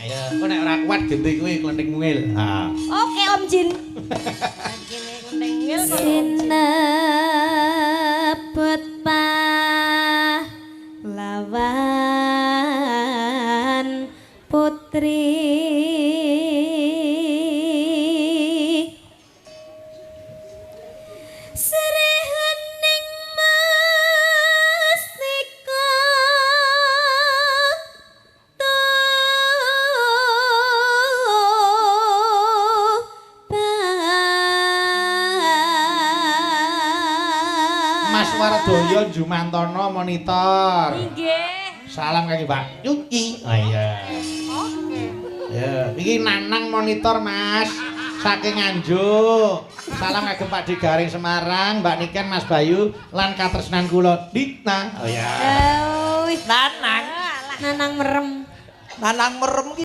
Ya, kok nek ora kuat genti kuwi klenthing mungil. Ha. Oke Om Jin. Kene klenthing mungil kok. Sinebut pahlawan putri Sri Hening Mustika Mas Wardoyo Jumantana monitor. Nggih. Salam kangge Mbak Yuki. Oh iya. Oke. Ya, iki Nanang monitor, Mas. Saking Nganjuk. Salam kagem Pak Digaring Semarang, Mbak Niken, Mas Bayu lan katresnan kula Dita. Oh ya. Wis Nanang. nanang merem. Nanang merem